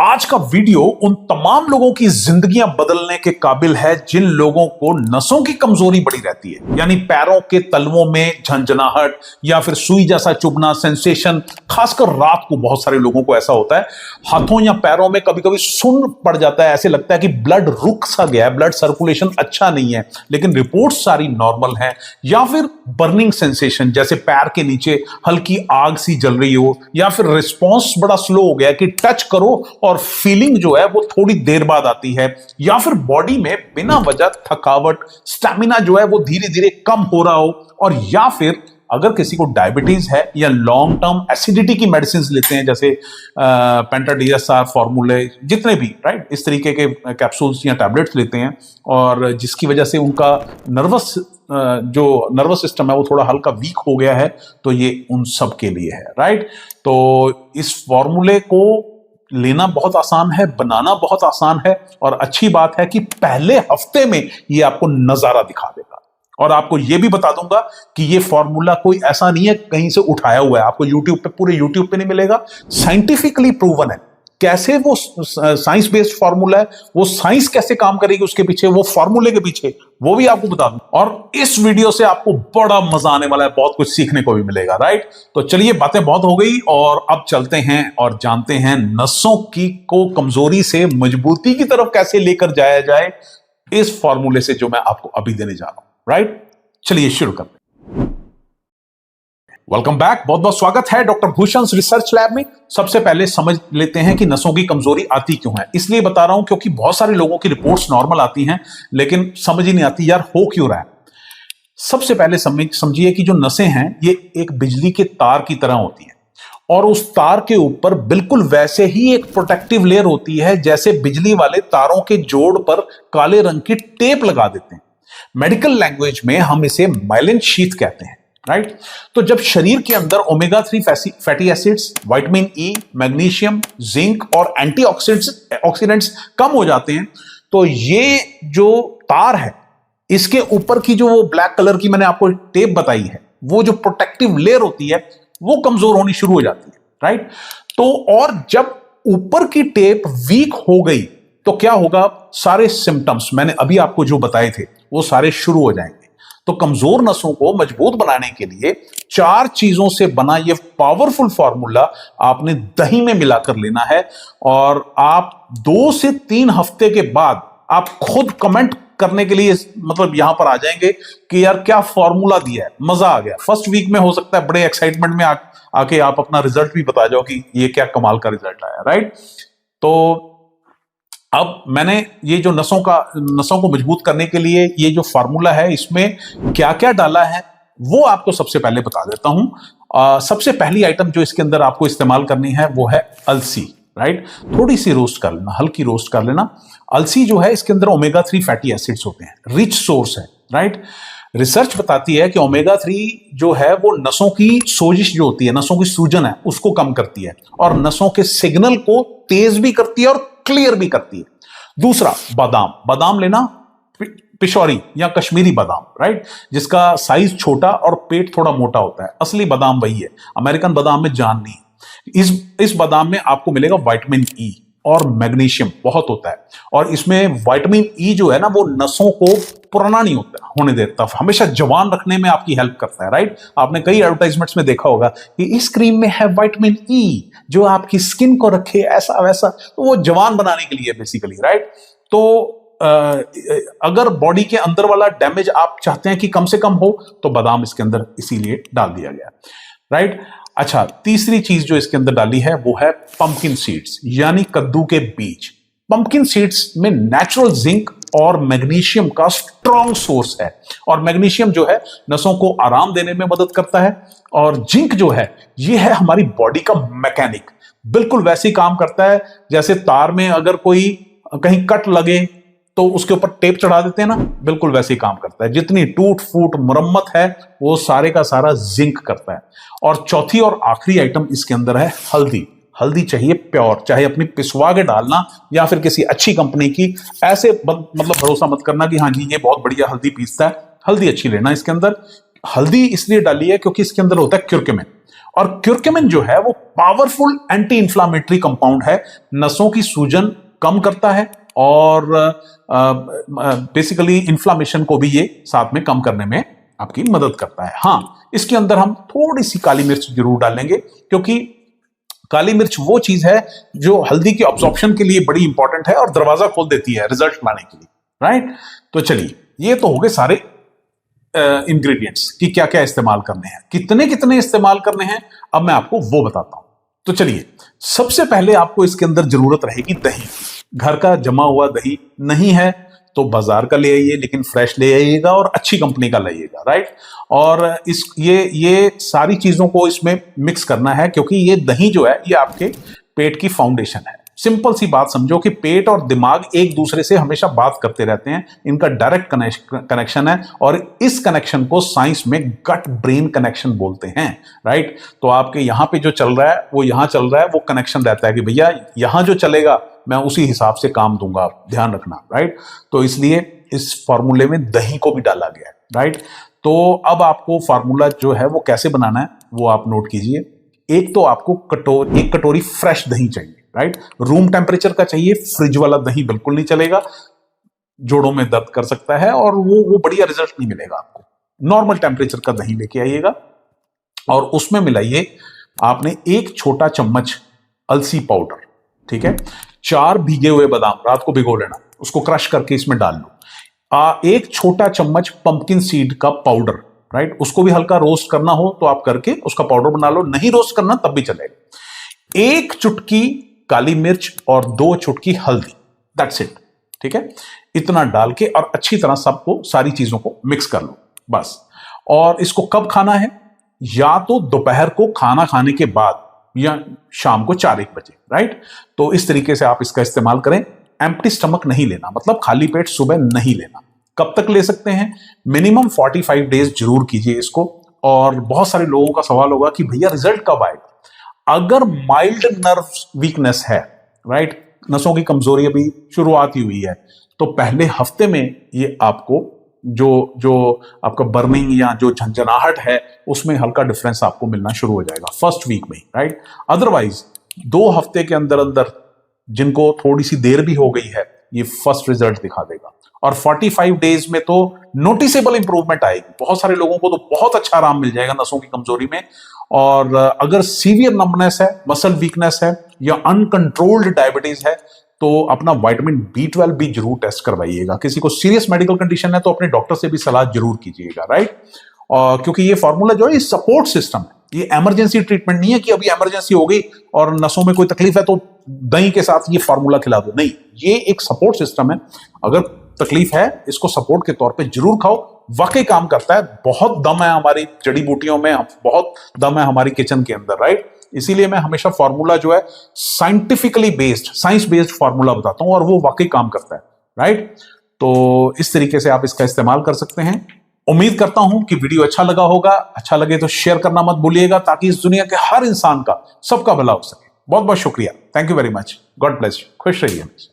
आज का वीडियो उन तमाम लोगों की जिंदगियां बदलने के काबिल है जिन लोगों को नसों की कमजोरी बड़ी रहती है, यानी पैरों के तलवों में झंझनाहट या फिर सुई जैसा चुभना सेंसेशन। खासकर रात को बहुत सारे लोगों को ऐसा होता है, हाथों या पैरों में कभी कभी सुन्न पड़ जाता है, ऐसे लगता है कि ब्लड रुक सा गया है, ब्लड सर्कुलेशन अच्छा नहीं है, लेकिन रिपोर्ट सारी नॉर्मल है। या फिर बर्निंग सेंसेशन, जैसे पैर के नीचे हल्की आग सी जल रही हो, या फिर रिस्पॉन्स बड़ा स्लो हो गया कि टच करो और फीलिंग जो है वो थोड़ी देर बाद आती है, या फिर बॉडी में बिना वजह थकावट, स्टैमिना जो है वो धीरे धीरे कम हो रहा हो, और या फिर अगर किसी को डायबिटीज है या लॉन्ग टर्म एसिडिटी की मेडिसिन लेते हैं, जैसे पेंटाडीएसआर फॉर्मूले जितने भी राइट इस तरीके के कैप्सूल्स या टैबलेट्स लेते हैं, और जिसकी वजह से उनका जो नर्वस सिस्टम है वो थोड़ा हल्का वीक हो गया है, तो ये उन सब के लिए है। राइट, तो इस फॉर्मूले को लेना बहुत आसान है, बनाना बहुत आसान है, और अच्छी बात है कि पहले हफ्ते में ये आपको नजारा दिखा देगा। और आपको ये भी बता दूंगा कि ये फॉर्मूला कोई ऐसा नहीं है कहीं से उठाया हुआ है, आपको यूट्यूब पे, पूरे यूट्यूब पे नहीं मिलेगा, साइंटिफिकली प्रूवन है। कैसे वो साइंस बेस्ड फॉर्मूला है, वो साइंस कैसे काम करेगी उसके पीछे, वो फॉर्मूले के पीछे, वो भी आपको बता दूं। और इस वीडियो से आपको बड़ा मजा आने वाला है, बहुत कुछ सीखने को भी मिलेगा। राइट, तो चलिए बातें बहुत हो गई और अब चलते हैं और जानते हैं नसों की को कमजोरी से मजबूती की तरफ कैसे लेकर जाया जाए इस फॉर्मूले से जो मैं आपको अभी देने जा रहा हूं। राइट, चलिए शुरू करते हैं। वेलकम बैक, बहुत बहुत स्वागत है डॉक्टर भूषण रिसर्च लैब में। सबसे पहले समझ लेते हैं कि नसों की कमजोरी आती क्यों है। इसलिए बता रहा हूं क्योंकि बहुत सारे लोगों की रिपोर्ट्स नॉर्मल आती हैं, लेकिन समझ ही नहीं आती यार हो क्यों रहा है। सबसे पहले समझिए कि जो नसें हैं ये एक बिजली के तार की तरह होती हैं, और उस तार के ऊपर बिल्कुल वैसे ही एक प्रोटेक्टिव लेयर होती है जैसे बिजली वाले तारों के जोड़ पर काले रंग की टेप लगा देते हैं। मेडिकल लैंग्वेज में हम इसे माइलिन शीथ कहते हैं। राइट, तो जब शरीर के अंदर omega 3 fatty acids, vitamin E, magnesium, zinc और एंटीऑक्सीडेंट्स कम हो जाते हैं, तो ये जो तार है इसके ऊपर की जो वो ब्लैक कलर की मैंने आपको टेप बताई है, वो जो प्रोटेक्टिव लेयर होती है वो कमजोर होनी शुरू हो जाती है। राइट, तो और जब ऊपर की टेप वीक हो गई तो क्या होगा, सारे सिम्टम्स मैंने अभी आपको जो बताए थे वो सारे शुरू हो जाएंगे। तो कमजोर नसों को मजबूत बनाने के लिए 4 चीजों से बना ये पावरफुल फॉर्मूला आपने दही में मिलाकर लेना है, और आप 2 से 3 हफ्ते के बाद आप खुद कमेंट करने के लिए मतलब यहां पर आ जाएंगे कि यार क्या फॉर्मूला दिया है, मजा आ गया। फर्स्ट वीक में हो सकता है बड़े एक्साइटमेंट में आके आप अपना रिजल्ट भी बता जाओ कि ये क्या कमाल का रिजल्ट आया। राइट, तो अब मैंने ये जो नसों को मजबूत करने के लिए ये जो फार्मूला है इसमें क्या क्या डाला है वो आपको सबसे पहले बता देता हूं। सबसे पहली आइटम जो इसके अंदर आपको इस्तेमाल करनी है वो है अलसी। राइट, थोड़ी सी रोस्ट कर लेना, हल्की रोस्ट कर लेना। अलसी जो है इसके अंदर ओमेगा 3 फैटी एसिड्स होते हैं, रिच सोर्स है। राइट, रिसर्च बताती है कि ओमेगा 3 जो है वो नसों की सोजिश जो होती है, नसों की सूजन है उसको कम करती है, और नसों के सिग्नल को तेज भी करती है और क्लियर भी करती है। दूसरा, बादाम लेना, पिशौरी या कश्मीरी बादाम। राइट, जिसका साइज छोटा और पेट थोड़ा मोटा होता है, असली बादाम वही है, अमेरिकन बादाम में जान नहीं। इस बादाम में आपको मिलेगा विटामिन ई और मैग्नीशियम बहुत होता है, और इसमें विटामिन ई जो है ना वो नसों को पुराना नहीं होने देता, हमेशा जवान रखने में आपकी हेल्प करता है। राइट, आपने कई एडवर्टाइजमेंट्स में देखा होगा कि इस क्रीम में है विटामिन ई जो आपकी स्किन को रखे ऐसा वैसा, तो वो जवान बनाने के लिए बेसिकली। राइट, तो अगर बॉडी के अंदर वाला डैमेज आप चाहते हैं कि कम से कम हो तो बादाम इसके अंदर इसीलिए डाल दिया गया। राइट, अच्छा, तीसरी चीज जो इसके अंदर डाली है वो है पंपकिन सीड्स, यानी कद्दू के बीज। पंपकिन सीड्स में नेचुरल जिंक और मैग्नीशियम का स्ट्रॉन्ग सोर्स है, और मैग्नीशियम जो है नसों को आराम देने में मदद करता है, और जिंक जो है ये है हमारी बॉडी का मैकेनिक, बिल्कुल वैसे ही काम करता है जैसे तार में अगर कोई कहीं कट लगे तो उसके ऊपर टेप चढ़ा देते हैं ना, बिल्कुल वैसे ही काम करता है। जितनी टूट फूट मरम्मत है वो सारे का सारा जिंक करता है। और चौथी और आखिरी आइटम इसके अंदर है हल्दी चाहिए प्योर, चाहे अपनी पिसवा के डालना या फिर किसी अच्छी कंपनी की। ऐसे मतलब भरोसा मत करना कि हाँ जी ये बहुत बढ़िया हल्दी पीसता है, हल्दी अच्छी लेना इसके अंदर। हल्दी इसलिए डाली है क्योंकि इसके अंदर होता है क्यूरक्यूमिन, और क्यूरक्यूमिन जो है वो पावरफुल एंटी इंफ्लामेटरी कंपाउंड है, नसों की सूजन कम करता है और बेसिकली इंफ्लामेशन को भी ये साथ में कम करने में आपकी मदद करता है। हाँ, इसके अंदर हम थोड़ी सी काली मिर्च जरूर डालेंगे, क्योंकि काली मिर्च वो चीज है जो हल्दी की अब्जॉर्प्शन के लिए बड़ी इंपॉर्टेंट है और दरवाजा खोल देती है रिजल्ट लाने के लिए, राइट। तो चलिए, ये तो हो गए सारे इंग्रेडिएंट्स कि क्या क्या इस्तेमाल करने हैं, कितने कितने इस्तेमाल करने हैं, अब मैं आपको वो बताता हूं। तो चलिए, सबसे पहले आपको इसके अंदर जरूरत रहेगी दही। घर का जमा हुआ दही नहीं है तो बाजार का ले आइए, लेकिन फ्रेश ले आइएगा और अच्छी कंपनी का लाइएगा, राइट। और इस ये सारी चीजों को इसमें मिक्स करना है, क्योंकि ये दही जो है ये आपके पेट की फाउंडेशन है। सिंपल सी बात समझो कि पेट और दिमाग एक दूसरे से हमेशा बात करते रहते हैं, इनका डायरेक्ट कनेक्शन है, और इस कनेक्शन को साइंस में गट ब्रेन कनेक्शन बोलते हैं, राइट। तो आपके यहां पे जो चल रहा है वो यहां चल रहा है, वो कनेक्शन रहता है कि भैया यहां जो चलेगा मैं उसी हिसाब से काम दूंगा, ध्यान रखना, राइट। तो इसलिए इस फॉर्मूले में दही को भी डाला गया है, राइट। तो अब आपको फॉर्मूला जो है वो कैसे बनाना है वो आप नोट कीजिए। एक तो आपको एक कटोरी फ्रेश दही चाहिए, राइट। रूम टेम्परेचर का चाहिए, फ्रिज वाला दही बिल्कुल नहीं चलेगा, जोड़ों में दर्द कर सकता है और वो बढ़िया रिजल्ट नहीं मिलेगा आपको। नॉर्मल टेम्परेचर का दही लेके आइएगा और उसमें मिलाइए आपने 1 छोटा चम्मच अलसी पाउडर, ठीक है। 4 भीगे हुए बादाम रात को भिगो लेना, उसको क्रश करके इसमें डाल लो। 1 छोटा चम्मच पंपकिन सीड का पाउडर, राइट, उसको भी हल्का रोस्ट करना हो तो आप करके उसका पाउडर बना लो, नहीं रोस्ट करना तब भी चलेगा। 1 चुटकी काली मिर्च और 2 चुटकी हल्दी, दैट्स इट, ठीक है। इतना डाल के और अच्छी तरह सबको, सारी चीजों को मिक्स कर लो बस। और इसको कब खाना है? या तो दोपहर को खाना खाने के बाद या शाम को 4-1 बजे, राइट। तो इस तरीके से आप इसका इस्तेमाल करें। एम्प्टी स्टमक नहीं लेना, मतलब खाली पेट सुबह नहीं लेना। कब तक ले सकते हैं? मिनिमम 45 डेज जरूर कीजिए इसको। और बहुत सारे लोगों का सवाल होगा कि भैया रिजल्ट कब आएगा? अगर माइल्ड नर्व वीकनेस है, राइट, नसों की कमजोरी अभी शुरुआत ही हुई है, तो पहले हफ्ते में ये आपको जो आपका बर्निंग या जो झंझनाहट है उसमें हल्का डिफरेंस आपको मिलना शुरू हो जाएगा फर्स्ट वीक में, राइट। अदरवाइज 2 हफ्ते के अंदर अंदर, जिनको थोड़ी सी देर भी हो गई है, ये फर्स्ट रिजल्ट दिखा देगा। और 45 डेज में तो नोटिसेबल इंप्रूवमेंट आएगी। बहुत सारे लोगों को तो बहुत अच्छा आराम मिल जाएगा नसों की कमजोरी में। और अगर सीवियर नंबनेस है, मसल वीकनेस है या अनकंट्रोल्ड डायबिटीज है तो अपना विटामिन B12 भी जरूर टेस्ट करवाइएगा। किसी को सीरियस मेडिकल कंडीशन है तो अपने डॉक्टर से भी सलाह जरूर कीजिएगा, राइट। क्योंकि ये फॉर्मूला जो है सपोर्ट सिस्टम है, ये इमरजेंसी ट्रीटमेंट नहीं है कि अभी इमरजेंसी हो गई और नसों में कोई तकलीफ है तो दही के साथ ये फॉर्मूला खिला दो, नहीं। ये एक सपोर्ट सिस्टम है। अगर तकलीफ है, इसको सपोर्ट के तौर पे जरूर खाओ, वाकई काम करता है। बहुत दम है हमारी जड़ी बूटियों में, बहुत दम है हमारी किचन के अंदर, राइट। इसीलिए मैं हमेशा फॉर्मूला जो है scientifically based, science based formula बताता हूं और वो वाकई काम करता है, राइट। तो इस तरीके से आप इसका इस्तेमाल कर सकते हैं। उम्मीद करता हूं कि वीडियो अच्छा लगा होगा। अच्छा लगे तो शेयर करना मत भूलिएगा, ताकि इस दुनिया के हर इंसान का, सबका भला हो सके। बहुत बहुत शुक्रिया, thank you very much, God bless you, खुश रहिए।